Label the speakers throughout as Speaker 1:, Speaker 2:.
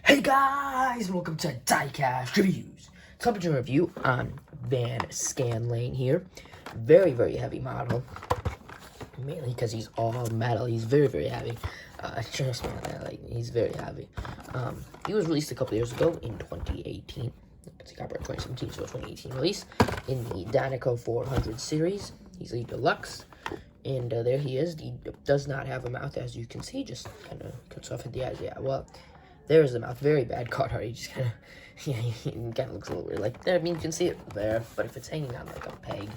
Speaker 1: Hey guys, welcome to Diecast Reviews. Temperature review on Van Scanlane here. Very heavy model. Mainly because he's all metal. He's very heavy. Trust me on that. Like, he's very heavy. He was released a couple years ago in 2018. It's a copyright 2017, so 2018 release in the Danico 400 series. He's a deluxe. And there he is. He does not have a mouth, as you can see. Just kind of cuts off at the eyes. Yeah, well, there's the mouth. Very bad card art. He just kind of, yeah, he kind of looks a little weird. Like, there, I mean, you can see it there. But if it's hanging on, like, a peg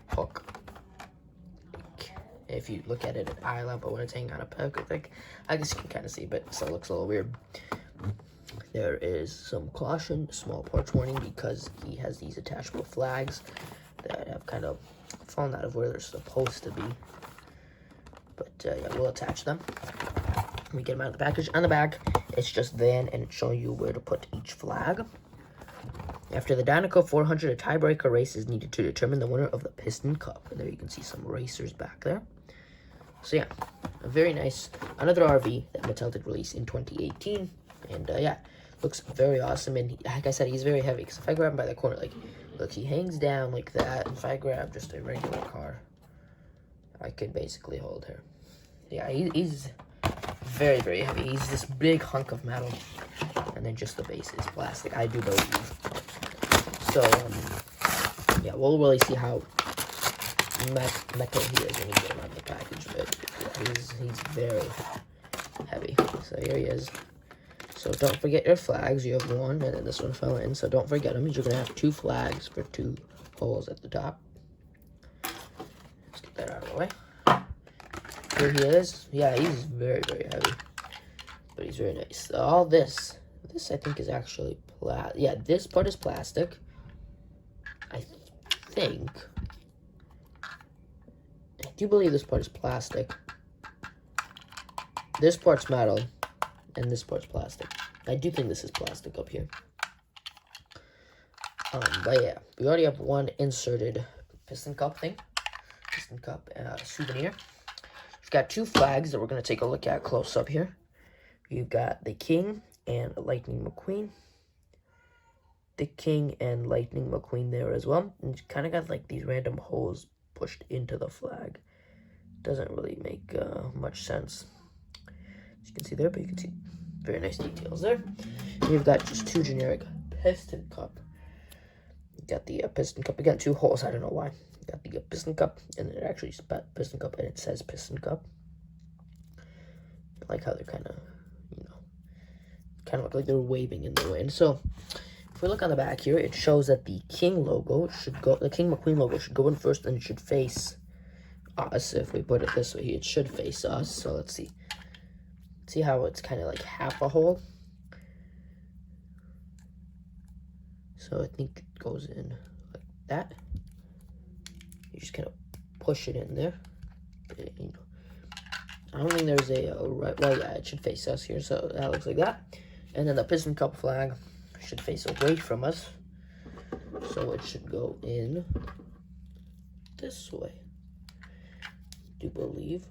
Speaker 1: hook, like, if you look at it at eye level, when it's hanging on a peg, like, I guess you can kind of see, but it still looks a little weird. There is some caution, small parts warning, because he has these attachable flags that have kind of fallen out of where they're supposed to be. But yeah, we'll attach them. We get them out of the package. On the back, it's just Van, and it's showing you where to put each flag. After the Danico 400, a tiebreaker race is needed to determine the winner of the Piston Cup. And there you can see some racers back there. So yeah, a very nice, another RV that Mattel did release in 2018. And yeah, looks very awesome. And like I said, he's very heavy, because if I grab him by the corner, like, look, he hangs down like that. If I grab just a regular car, I could basically hold her. Yeah, he's very heavy. He's this big hunk of metal, and then just the base is plastic, I do believe. So yeah, we'll really see how metal he is when you get him out of the package. But yeah, he's very heavy. So here he is. So don't forget your flags. You have one, and then this one fell in, so don't forget them. You're gonna have 2 flags for 2 holes at the top. Let's get that out of the way. Here he is. Yeah, he's very heavy, but he's very nice. All this I think is actually yeah, this part is plastic, I think. I do believe this part is plastic. This part's metal, and this part's plastic. I do think this is plastic up here. But yeah, we already have one inserted piston cup thing. Piston cup souvenir. We've got 2 flags that we're going to take a look at close up here. You've got the King and Lightning McQueen. The King and Lightning McQueen there as well. And you kind of got like these random holes pushed into the flag. Doesn't really make much sense, as you can see there, but you can see very nice details there. And you've got just 2 generic piston cup. You got the piston cup. Again, 2 holes. I don't know why. You got the piston cup, and it actually says piston cup, and it says piston cup. I like how they're kind of, you know, kind of look like they're waving in the wind. So if we look on the back here, it shows that the King logo should go, the King McQueen logo should go in first, and it should face us. If we put it this way, it should face us. So let's see. See how it's kind of like half a hole. So I think it goes in like that. You just kind of push it in there. You know, I don't think there's a right. Well, yeah, it should face us here. So that looks like that. And then the piston cup flag should face away from us. So it should go in this way. I do believe.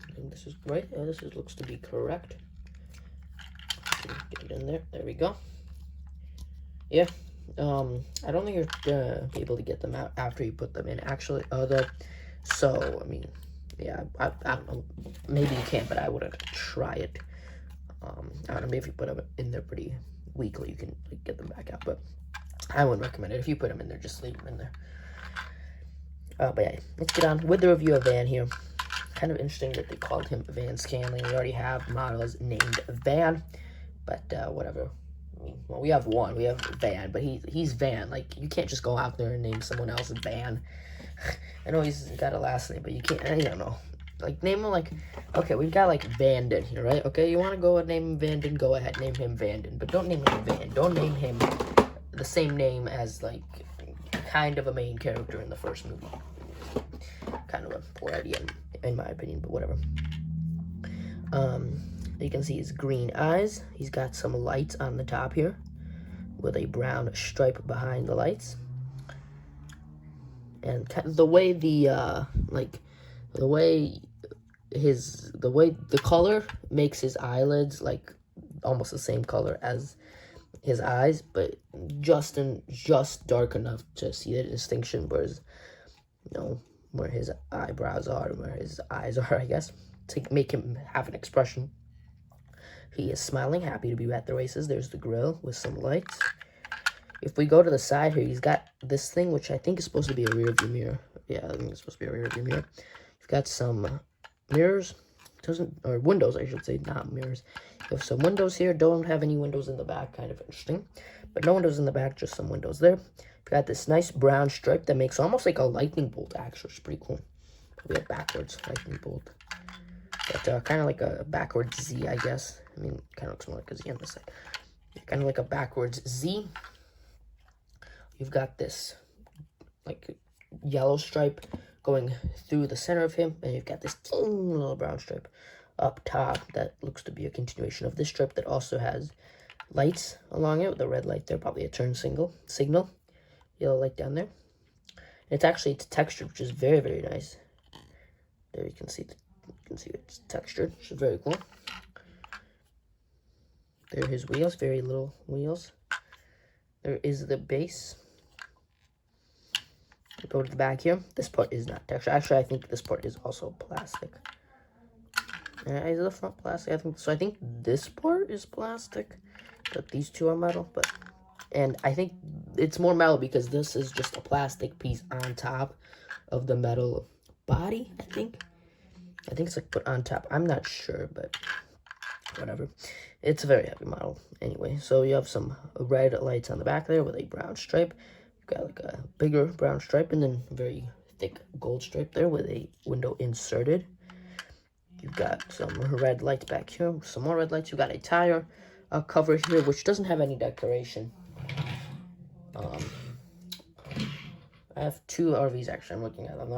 Speaker 1: I think this is right. Yeah, this looks to be correct. Get it in there. There we go. Yeah. I don't think you're gonna be able to get them out after you put them in. Actually, so I mean, yeah, I don't know. Maybe you can, but I wouldn't try it. I don't know. Maybe if you put them in there pretty weakly, you can like, get them back out. But I wouldn't recommend it. If you put them in there, just leave them in there. But yeah, let's get on with the review of Van here. Kind of interesting that they called him Van Scanlane. We already have models named Van, but whatever. I mean, well, we have one. We have Van, but he's Van. Like, you can't just go out there and name someone else Van. I know he's got a last name, but you can't. I don't know. Like, name him like. Okay, we've got like Vanden here, right? Okay, you want to go and name him Vanden? Go ahead, name him Vanden, but don't name him Van. Don't name him the same name as like kind of a main character in the first movie. Kind of a poor idea, in my opinion, but whatever. You can see his green eyes. He's got some lights on the top here with a brown stripe behind the lights. And the way the the color makes his eyelids like almost the same color as his eyes, but just dark enough to see the distinction, whereas, you know, where his eyebrows are and where his eyes are, I guess, to make him have an expression. He is smiling, happy to be at the races. There's the grill with some lights. If we go to the side here, he's got this thing, which I think is supposed to be a rear view mirror. Yeah, I think it's supposed to be a rear view mirror. You've got some mirrors, or windows, I should say, not mirrors. You have some windows here. Don't have any windows in the back, kind of interesting. But no windows in the back, just some windows there. You've got this nice brown stripe that makes almost like a lightning bolt, actually. It's pretty cool. We have backwards lightning bolt. But kind of like a backwards Z, I guess. I mean, kind of looks more like a Z on this side. Kind of like a backwards Z. You've got this, like, yellow stripe going through the center of him, and you've got this teeny little brown stripe up top that looks to be a continuation of this stripe that also has lights along it with a red light there, probably a turn signal, yellow light down there. And it's actually textured, which is very, very nice. There you can see it's textured, which is very cool. There are his wheels, very little wheels. There is the base. Go to the back here. This part is not textured. Actually, I think this part is also plastic. Is the front plastic? I think so. I think this part is plastic, but these two are metal. And I think it's more metal because this is just a plastic piece on top of the metal body. I think it's like put on top. I'm not sure, but whatever. It's a very heavy model anyway. So you have some red lights on the back there with a brown stripe. You've got like a bigger brown stripe and then very thick gold stripe there with a window inserted. You've got some red lights back here, some more red lights. You've got a tire cover here, which doesn't have any decoration. I have two RVs, actually, I'm looking at them.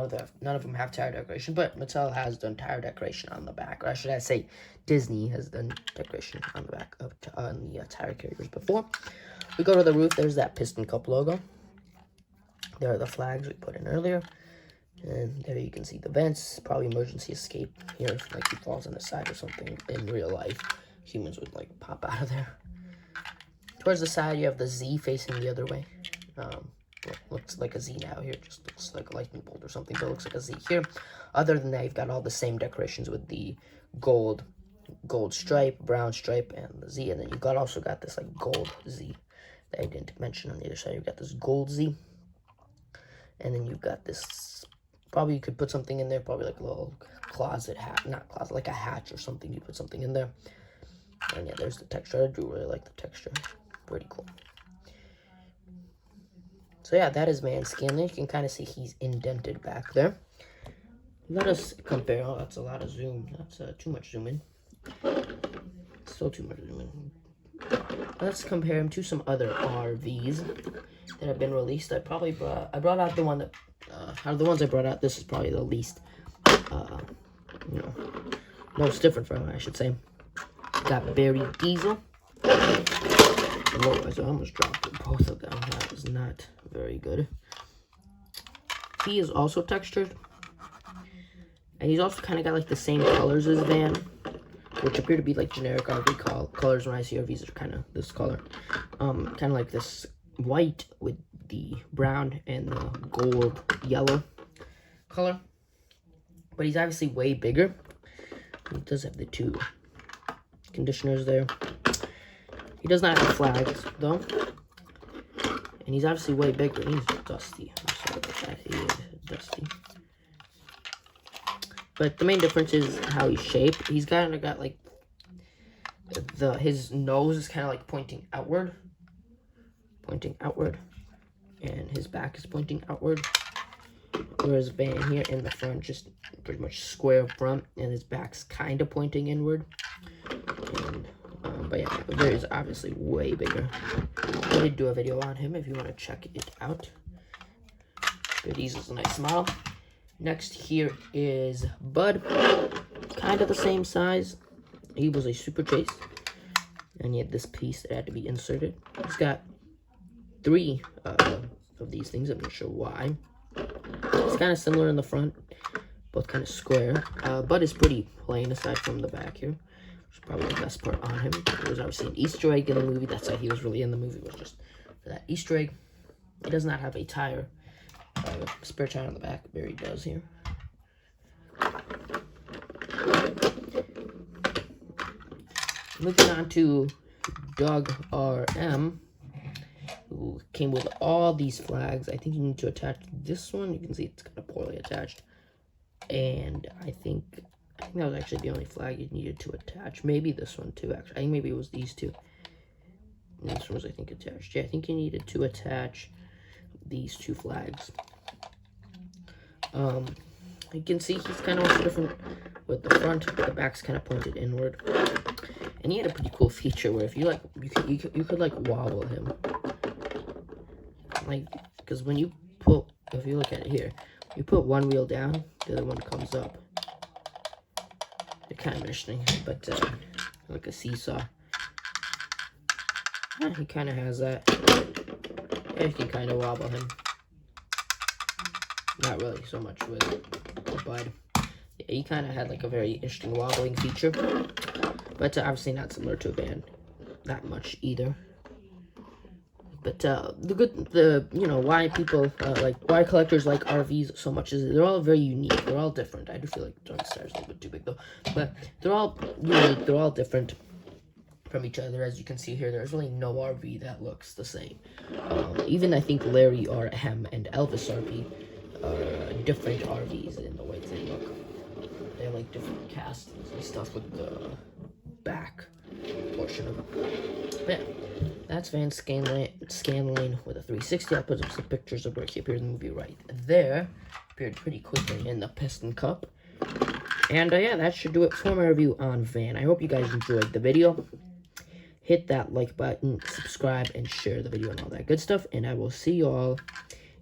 Speaker 1: None of them have tire decoration, but Mattel has done tire decoration on the back. Or I should say, Disney has done decoration on the back of the tire carriers before. We go to the roof, there's that Piston Cup logo. There are the flags we put in earlier. And there you can see the vents, probably emergency escape here, if like he falls on the side or something. In real life, humans would like pop out of there. Towards the side, you have the Z facing the other way. Looks like a Z now here, just looks like a lightning bolt or something, but it looks like a Z here. Other than that, you've got all the same decorations with the gold stripe, brown stripe, and the Z. And then you've also got this like gold Z that I didn't mention on the other side. You've got this gold Z. And then you've got this, probably you could put something in there, probably like a little closet hat, not closet, like a hatch or something. You put something in there. And yeah, there's the texture. I do really like the texture. Pretty cool. So yeah, that is man Scanlane. You can kind of see he's indented back there. Let us compare. Oh, that's a lot of zoom. That's too much zoom in. Still too much zoom in. Let's compare him to some other RVs that have been released. I brought out the one that, out of the ones I brought out, this is probably the least, most different from him, I should say. Got Barry Diesel. Whoa, I almost dropped both of them. That was not very good. He is also textured. And he's also kind of got like the same colors as Van, which appear to be like generic RV colors. When I see RVs, are kind of this color. Kind of like this white with the brown and the gold yellow color. But he's obviously way bigger. He does have the two conditioners there. He does not have flags, though. And he's obviously way bigger. He's dusty. I'm sorry about that. He is dusty. But the main difference is how he's shaped. He's kind of got, like, his nose is kind of, like, pointing outward. And his back is pointing outward. Whereas Van here in the front, just pretty much square front. And his back's kind of pointing inward. And but yeah, Bear is obviously way bigger. I did do a video on him if you want to check it out. But he's a nice model. Next here is Bud. Kind of the same size. He was a Super Chase. And he had this piece that had to be inserted. He's got 3 of these things. I'm not sure why. It's kind of similar in the front. Both kind of square. Bud is pretty plain aside from the back here. It's probably the best part on him. There was obviously an Easter egg in the movie. That's why he was really in the movie, was just for that Easter egg. He does not have a tire. Spare tire on the back. Barry does here. Moving on to Doug RM, who came with all these flags. I think you need to attach this one. You can see it's kind of poorly attached. And I think that was actually the only flag you needed to attach. Maybe this one too, actually. I think maybe it was these two. And this one was, I think, attached. Yeah, I think you needed to attach these two flags. You can see he's kind of also different with the front, but the back's kind of pointed inward. And he had a pretty cool feature where if you like, you could like wobble him, like, because when you put, if you look at it here, you put one wheel down, the other one comes up. They're kind of interesting, but like a seesaw. Yeah, he kind of has that. Yeah, you can kind of wobble him. Not really so much with Bud. Yeah, he kind of had like a very interesting wobbling feature, but obviously not similar to a van that much either. But you know, why people why collectors like RVs so much is they're all very unique. They're all different. I do feel like Dark Star's a little bit too big though, but they're all unique. They're all different from each other. As you can see here, there's really no RV that looks the same. Even I think Larry RM and Elvis RV are different RVs in the way they look. They have like different castings and stuff with the back portion of it. But yeah, that's Van Scanlane with a 360. I'll put up some pictures of where he appeared in the movie right there. Appeared pretty quickly in the Piston Cup. And yeah, that should do it for my review on Van. I hope you guys enjoyed the video. Hit that like button, subscribe, and share the video and all that good stuff. And I will see you all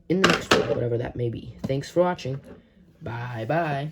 Speaker 1: in the next one, whatever that may be. Thanks for watching. Bye-bye.